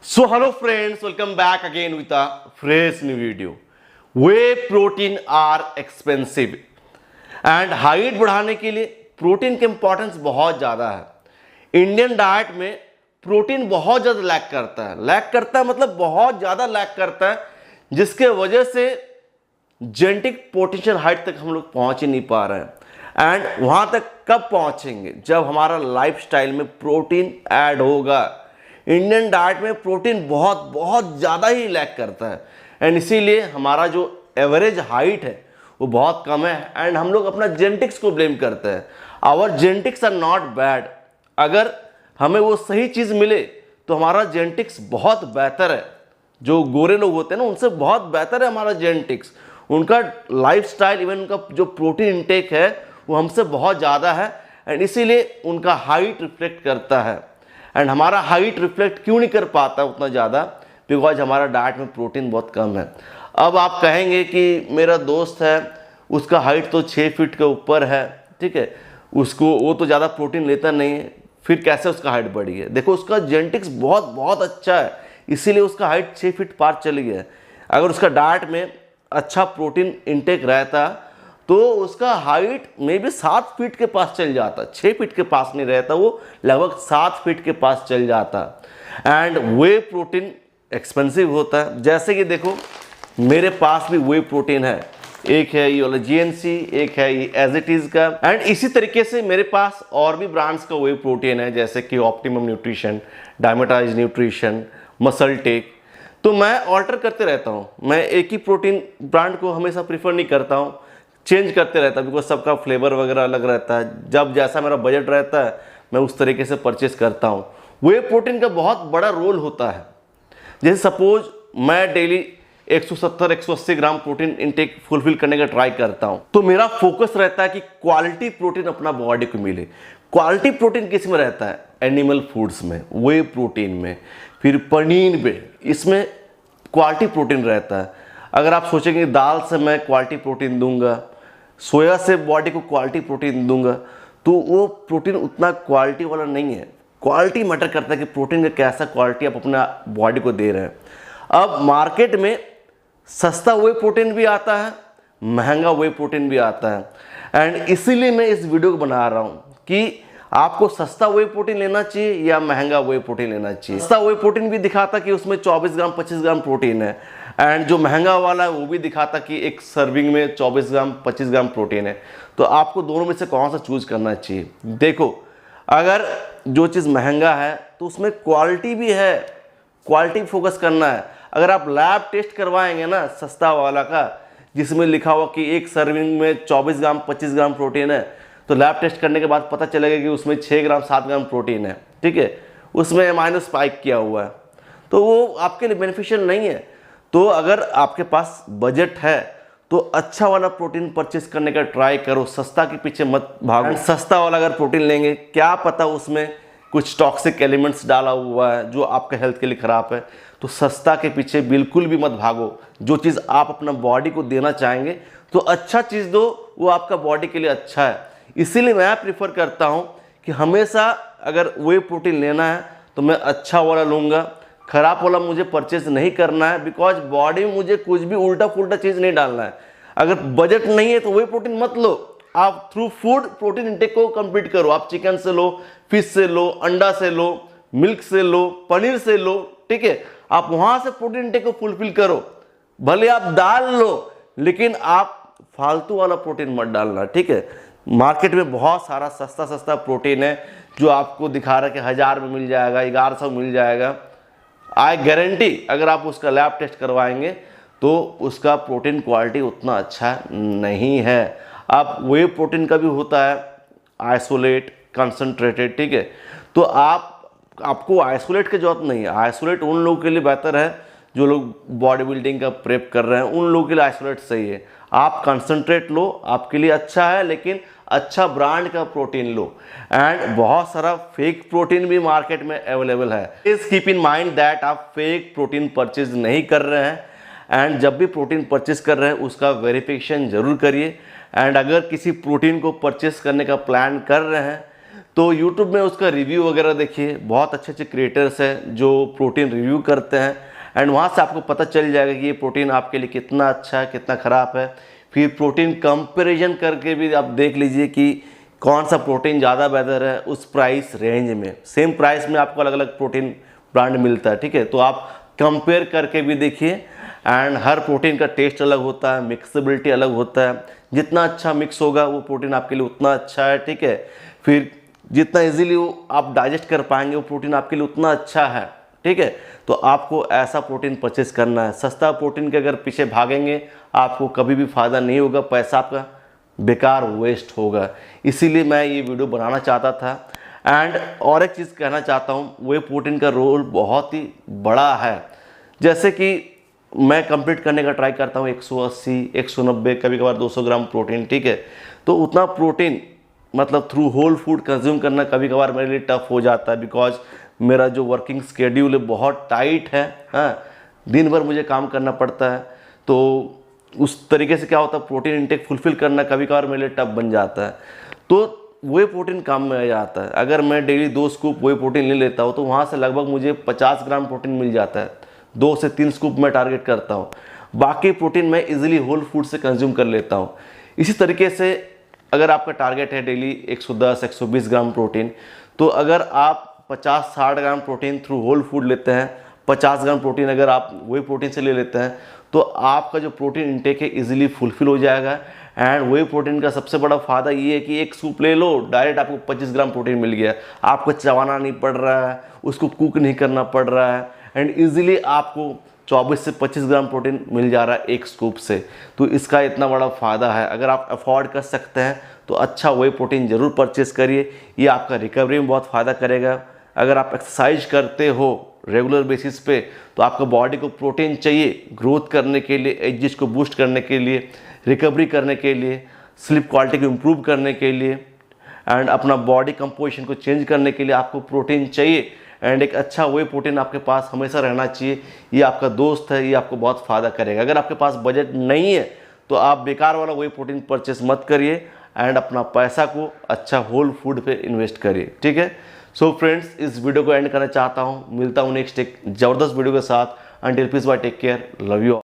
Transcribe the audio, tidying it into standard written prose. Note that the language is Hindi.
So hello friends, welcome back again with a fresh new video. Whey protein are expensive and height बढ़ाने के लिए प्रोटीन की इंपॉर्टेंस बहुत ज़्यादा है। इंडियन डाइट में प्रोटीन बहुत ज़्यादा लैक करता है मतलब बहुत ज़्यादा लैक करता है, जिसके वजह से जेनेटिक पोटेंशियल हाइट तक हम लोग पहुँच ही नहीं पा रहे हैं। एंड वहाँ तक कब पहुँचेंगे? जब हमारा लाइफस्टाइल में प्रोटीन ऐड होगा। इंडियन डाइट में प्रोटीन बहुत ज़्यादा ही लैक करता है एंड इसीलिए हमारा जो एवरेज हाइट है वो बहुत कम है एंड हम लोग अपना जेनेटिक्स को ब्लेम करते हैं। Our genetics are not bad. अगर हमें वो सही चीज़ मिले तो हमारा जेनेटिक्स बहुत बेहतर है। जो गोरे लोग होते हैं ना, उनसे बहुत बेहतर है हमारा जेनेटिक्स। उनका लाइफस्टाइल, इवन उनका जो प्रोटीन इंटेक है वो हमसे बहुत ज़्यादा है एंड इसीलिए उनका हाइट रिफ्लेक्ट करता है। एंड हमारा हाइट रिफ्लेक्ट क्यों नहीं कर पाता उतना ज़्यादा? बिकॉज हमारा डाइट में प्रोटीन बहुत कम है। अब आप कहेंगे कि मेरा दोस्त है, उसका हाइट तो 6 फीट के ऊपर है, ठीक है, वो तो ज़्यादा प्रोटीन लेता नहीं है, फिर कैसे उसका हाइट बढ़ी है? देखो, उसका जेनेटिक्स बहुत अच्छा है, इसीलिए उसका हाइट 6 फीट पार चली गया है। अगर उसका डाइट में अच्छा प्रोटीन इंटेक रहता तो उसका हाइट में भी 7 फीट के पास चल जाता। 6 फीट के पास नहीं रहता, वो लगभग 7 फीट के पास चल जाता। एंड वे प्रोटीन एक्सपेंसिव होता है। जैसे कि देखो, मेरे पास भी वे प्रोटीन है, एक है ये वाला GNC, एक है ये एज इट इज का। एंड इसी तरीके से मेरे पास और भी ब्रांड्स का वे प्रोटीन है, जैसे कि ऑप्टिमम न्यूट्रिशन, डायमेटाइज न्यूट्रिशन, मसल टेक। तो मैं ऑल्टर करते रहता हूँ। मैं एक ही प्रोटीन ब्रांड को हमेशा प्रीफर नहीं करता हूँ, चेंज करते रहता है, बिकॉज सबका फ्लेवर वगैरह अलग रहता है। जब जैसा मेरा बजट रहता है मैं उस तरीके से परचेस करता हूँ। वे प्रोटीन का बहुत बड़ा रोल होता है। जैसे सपोज मैं daily 170-180 gram protein intake fulfil करने का ट्राई करता हूँ, तो मेरा फोकस रहता है कि क्वालिटी प्रोटीन अपना बॉडी को मिले। क्वालिटी प्रोटीन किस में रहता है? एनिमल फूड्स में, वे प्रोटीन में, फिर पनीर में, इसमें क्वालिटी प्रोटीन रहता है। अगर आप सोचेंगे दाल से मैं क्वालिटी प्रोटीन दूंगा, सोया से बॉडी को क्वालिटी प्रोटीन दूंगा, तो वो प्रोटीन उतना क्वालिटी वाला नहीं है। क्वालिटी मैटर करता है कि प्रोटीन का कैसा क्वालिटी आप अपना बॉडी को दे रहे हैं। अब मार्केट में सस्ता वे प्रोटीन भी आता है, महंगा वे प्रोटीन भी आता है एंड इसीलिए मैं इस वीडियो को बना रहा हूँ कि आपको सस्ता वे प्रोटीन लेना चाहिए या महंगा वे प्रोटीन लेना चाहिए। सस्ता वे प्रोटीन भी दिखाता कि उसमें 24 ग्राम 25 ग्राम प्रोटीन है एंड जो महंगा वाला है वो भी दिखाता कि एक सर्विंग में 24 ग्राम 25 ग्राम प्रोटीन है। तो आपको दोनों में से कौन सा चूज करना चाहिए? देखो, अगर जो चीज़ महंगा है तो उसमें क्वालिटी भी है, क्वालिटी फोकस करना है। अगर आप लैब टेस्ट करवाएंगे ना सस्ता वाला का, जिसमें लिखा हुआ कि एक सर्विंग में 24 ग्राम 25 ग्राम प्रोटीन है, तो लैब टेस्ट करने के बाद पता चलेगा कि उसमें 6 ग्राम 7 ग्राम प्रोटीन है, ठीक है, उसमें माइनस स्पाइक किया हुआ है, तो वो आपके लिए बेनिफिशियल नहीं है। तो अगर आपके पास बजट है तो अच्छा वाला प्रोटीन परचेस करने का ट्राई करो, सस्ता के पीछे मत भागो। सस्ता वाला अगर प्रोटीन लेंगे, क्या पता उसमें कुछ टॉक्सिक एलिमेंट्स डाला हुआ है जो आपके हेल्थ के लिए ख़राब है। तो सस्ता के पीछे बिल्कुल भी मत भागो। जो चीज़ आप अपना बॉडी को देना चाहेंगे तो अच्छा चीज़ दो, वो आपका बॉडी के लिए अच्छा है। इसीलिए मैं प्रीफर करता हूँ कि हमेशा अगर वे प्रोटीन लेना है तो मैं अच्छा वाला लूँगा, खराब वाला मुझे परचेज नहीं करना है। बिकॉज बॉडी में मुझे कुछ भी उल्टा पुल्टा चीज़ नहीं डालना है। अगर बजट नहीं है तो वे प्रोटीन मत लो, आप थ्रू फूड प्रोटीन इंटेक को कंप्लीट करो। आप चिकन से लो, फिश से लो, अंडा से लो, मिल्क से लो, पनीर से लो, ठीक है, आप वहाँ से प्रोटीन इंटेक को फुलफिल करो। भले आप दाल लो, लेकिन आप फालतू वाला प्रोटीन मत डालना, ठीक है। मार्केट में बहुत सारा सस्ता प्रोटीन है जो आपको दिखा रहा है कि 1000 में मिल जाएगा, 1100 मिल जाएगा। आई गारंटी अगर आप उसका लैब टेस्ट करवाएंगे तो उसका प्रोटीन क्वालिटी उतना अच्छा नहीं है। अब वे प्रोटीन का भी होता है आइसोलेट, कंसंट्रेटेड, ठीक है, तो आपको आइसोलेट की जरूरत नहीं है। आइसोलेट उन लोगों के लिए बेहतर है जो लोग बॉडी बिल्डिंग का प्रेप कर रहे हैं, उन लोगों के लिए आइसोलेट सही है। आप कंसंट्रेट लो, आपके लिए अच्छा है, लेकिन अच्छा ब्रांड का प्रोटीन लो। एंड बहुत सारा फेक प्रोटीन भी मार्केट में अवेलेबल है। Please keep in mind that आप फेक प्रोटीन परचेज नहीं कर रहे हैं एंड जब भी प्रोटीन परचेज कर रहे हैं उसका वेरिफिकेशन जरूर करिए। एंड अगर किसी प्रोटीन को परचेस करने का प्लान कर रहे हैं तो YouTube में उसका रिव्यू वगैरह देखिए, बहुत अच्छे अच्छे क्रिएटर्स हैं जो प्रोटीन रिव्यू करते हैं, एंड वहाँ से आपको पता चल जाएगा कि ये प्रोटीन आपके लिए कितना अच्छा है, कितना ख़राब है। फिर प्रोटीन कंपैरिजन करके भी आप देख लीजिए कि कौन सा प्रोटीन ज़्यादा बेहतर है उस प्राइस रेंज में। सेम प्राइस में आपको अलग अलग प्रोटीन ब्रांड मिलता है, ठीक है। तो आप कंपेयर करके भी देखिए, एंड हर प्रोटीन का टेस्ट अलग होता है, मिक्सेबिलिटी अलग होता है। जितना अच्छा मिक्स होगा वो प्रोटीन आपके लिए उतना अच्छा है, ठीक है। फिर जितना इजीली वो आप डाइजेस्ट कर पाएंगे वो प्रोटीन आपके लिए उतना अच्छा है, ठीक है। तो आपको ऐसा प्रोटीन परचेस करना है। सस्ता प्रोटीन के अगर पीछे भागेंगे आपको कभी भी फ़ायदा नहीं होगा, पैसा आपका बेकार वेस्ट होगा। इसीलिए मैं ये वीडियो बनाना चाहता था। एंड और एक चीज़ कहना चाहता हूँ, वे प्रोटीन का रोल बहुत ही बड़ा है। जैसे कि मैं कंप्लीट करने का ट्राई करता हूँ 180, 190, कभी कभार 200 ग्राम प्रोटीन, ठीक है। तो उतना प्रोटीन मतलब थ्रू होल फूड कंज्यूम करना कभी कभार मेरे लिए टफ हो जाता है, बिकॉज मेरा जो वर्किंग स्केड्यूल है बहुत टाइट है। हाँ, दिन भर मुझे काम करना पड़ता है, तो उस तरीके से क्या होता है, प्रोटीन इंटेक फुलफिल करना कभी कभार मेरे लिए टफ बन जाता है। तो वे प्रोटीन काम में आ जाता है। अगर मैं डेली 2 स्कूप वे प्रोटीन ले लेता हूँ तो वहाँ से लगभग मुझे 50 ग्राम प्रोटीन मिल जाता है। 2 से 3 स्कूप मैं टारगेट करता हूँ, बाकी प्रोटीन मैं इजीली होल फूड से कंज्यूम कर लेता हूँ। इसी तरीके से अगर आपका टारगेट है डेली 110, 120 ग्राम प्रोटीन, तो अगर आप 50-60 gram protein through whole food लेते हैं, 50 ग्राम प्रोटीन अगर आप वही प्रोटीन से ले लेते हैं, तो आपका जो प्रोटीन इंटेक है इजीली फुलफिल हो जाएगा। एंड वही प्रोटीन का सबसे बड़ा फ़ायदा ये है कि एक सूप ले लो, डायरेक्ट आपको 25 ग्राम प्रोटीन मिल गया। आपको चबाना नहीं पड़ रहा है, उसको कुक नहीं करना पड़ रहा है, एंड ईजिली आपको 24 से 25 ग्राम प्रोटीन मिल जा रहा है एक स्कूप से। तो इसका इतना बड़ा फ़ायदा है। अगर आप अफोर्ड कर सकते हैं तो अच्छा वही प्रोटीन ज़रूर परचेस करिए, ये आपका रिकवरी में बहुत फ़ायदा करेगा। अगर आप एक्सरसाइज करते हो रेगुलर बेसिस पे तो आपका बॉडी को प्रोटीन चाहिए ग्रोथ करने के लिए, एजेस को बूस्ट करने के लिए, रिकवरी करने के लिए, स्लीप क्वालिटी को इम्प्रूव करने के लिए, एंड अपना बॉडी कंपोजिशन को चेंज करने के लिए आपको प्रोटीन चाहिए। एंड एक अच्छा वे प्रोटीन आपके पास हमेशा रहना चाहिए। ये आपका दोस्त है, ये आपको बहुत फ़ायदा करेगा। अगर आपके पास बजट नहीं है तो आप बेकार वाला वे प्रोटीन परचेस मत करिए, एंड अपना पैसा को अच्छा होल फूड पे इन्वेस्ट करिए, ठीक है। सो फ्रेंड्स, इस वीडियो को एंड करना चाहता हूँ। मिलता हूँ नेक्स्ट एक ज़बरदस्त वीडियो के साथ। Until peace bye, take care, love you.